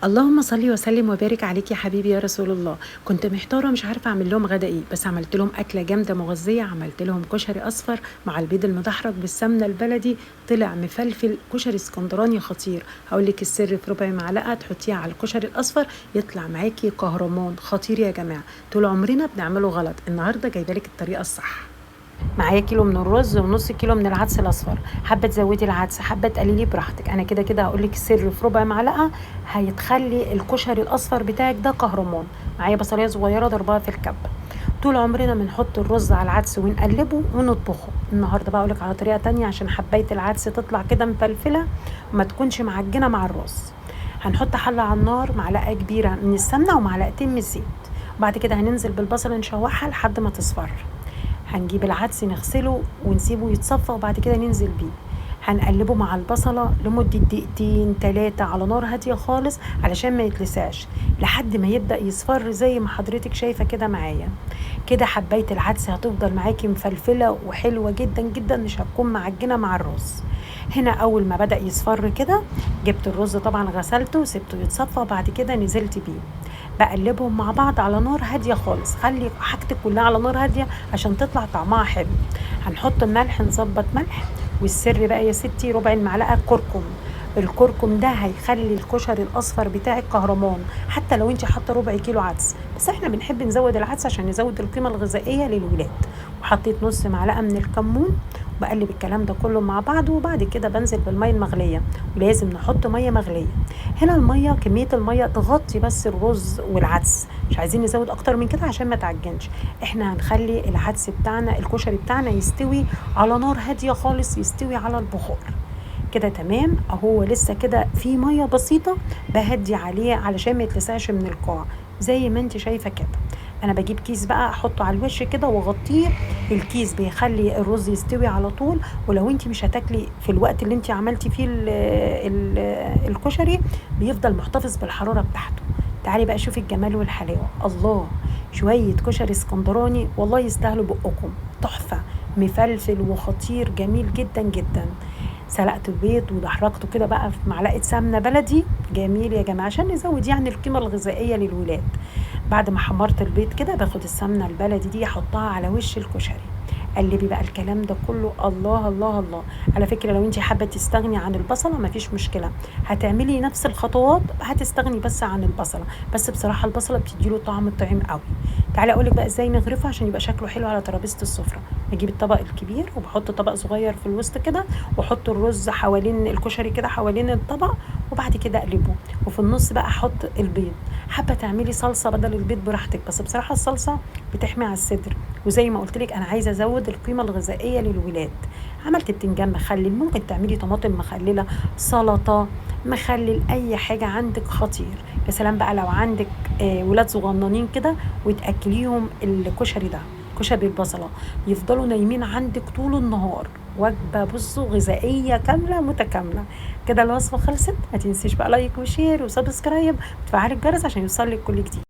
اللهم صل وسلم وبارك عليك يا حبيبي يا رسول الله. كنت محتاره مش عارفه اعمل لهم غدا ايه، بس عملت لهم اكله جامده مغذيه. عملت لهم كشري اصفر مع البيض المدحرج بالسمنه البلدي. طلع مفلفل كشري اسكندراني خطير. هقول لك السر: في ربع معلقه تحطيها على الكشري الاصفر يطلع معاكي كهرمان خطير يا جماعه. طول عمرنا بنعمله غلط، النهارده جايبه لك الطريقه الصح. معايا كيلو من الرز ونص كيلو من العدس الاصفر. حابه تزودي العدس، حابه تقلليه براحتك. انا كده كده هقول لك السر: في ربع معلقه هيتخلي الكشري الاصفر بتاعك ده كهرمان. معايا بصلايه صغيره ضربها في الكبه. طول عمرنا بنحط الرز على العدس ونقلبه ونطبخه. النهارده بقى اقولك على طريقه تانية عشان حبايه العدس تطلع كده مفلفله وما تكونش معجنه مع الرز. هنحط حله على النار، معلقه كبيره من السمنه ومعلقتين من الزيت. وبعد كده هننزل بالبصل نشوحها لحد ما تصفر. هنجيب العدس نغسله ونسيبه يتصفى وبعد كده ننزل بيه. هنقلبه مع البصلة لمدة دقيقتين 3 على نار هادية خالص علشان ما يتلسعش، لحد ما يبدأ يصفر زي ما حضرتك شايفة كده معايا. كده حباية العدس هتفضل معاكي مفلفلة وحلوة جدا جدا، مش هتكون معجنة مع الرز. هنا أول ما بدأ يصفر كده جبت الرز، طبعا غسلته وسبته يتصفى وبعد كده نزلت بيه. بقلبهم مع بعض على نار هاديه خالص. خلي حاجتك كلها على نار هاديه عشان تطلع طعمها حلو. هنحط الملح، نظبط ملح. والسر بقى يا ستي: ربع المعلقه كركم. الكركم ده هيخلي الكشري الاصفر بتاعك كهرمان، حتى لو انت حاطه ربع كيلو عدس، بس احنا بنحب نزود العدس عشان نزود القيمه الغذائيه للولاد. وحطيت نص معلقه من الكمون. بقلب الكلام ده كله مع بعضه وبعد كده بنزل بالميه المغليه. ولازم نحط ميه مغليه. هنا الميه، كميه الميه تغطي بس الرز والعدس، مش عايزين نزود اكتر من كده عشان ما تعجنش. احنا هنخلي العدس بتاعنا، الكشري بتاعنا، يستوي على نار هاديه خالص، يستوي على البخار كده. تمام اهو، لسه كده في ميه بسيطه بهدي عليه علشان ما يتلسعش من القاع زي ما انت شايفه كده. انا بجيب كيس بقى احطه على الوش كده واغطيه. الكيس بيخلي الرز يستوي على طول. ولو انت مش هتاكلي في الوقت اللي انت عملتي فيه ال الكشري، بيفضل محتفظ بالحراره بتاعته. تعالي بقى شوفي الجمال والحلاوه. الله، شويه كشري اسكندراني والله يستاهلوا بقكم. تحفه، مفلفل وخطير جميل جدا جدا. سلقت البيض ودحرجته كده بقى في معلقه سمنه بلدي. جميل يا جماعه عشان نزود يعني القيمه الغذائيه للولاد. بعد ما حمرت البيض كده باخد السمنه البلدي دي احطها على وش الكشري. قلبي بقى الكلام ده كله. الله الله الله. على فكره لو انت حابه تستغني عن البصله مفيش مشكله، هتعملي نفس الخطوات، هتستغني بس عن البصله. بس بصراحه البصله بتديله طعم طعم قوي. تعالي اقولك بقى ازاي نغرفه عشان يبقى شكله حلو على ترابيزه السفره. بجيب الطبق الكبير وبحط طبق صغير في الوسط كده، واحط الرز حوالين الكشري كده حوالين الطبق، وبعد كده اقلبه. وفي النص بقى احط البيض. حابه تعملي صلصه بدل البيض براحتك، بس بصراحه الصلصه بتحمي على الصدر. وزي ما قلت لك انا عايزه ازود القيمه الغذائيه للولاد. عملت بتنجان مخلل، ممكن تعملي طماطم مخلله، سلطه، مخلل، اي حاجه عندك خطير. يا سلام بقى لو عندك ولاد صغننين كده وتاكليهم الكشري ده، كشري البصله، يفضلوا نايمين عندك طول النهار. وجبه بصوا غذائيه كامله متكامله. كده الوصفه خلصت. ما تنسيش بقى لايك وشير وسبسكرايب وتفعلي الجرس عشان يوصلك كل جديد.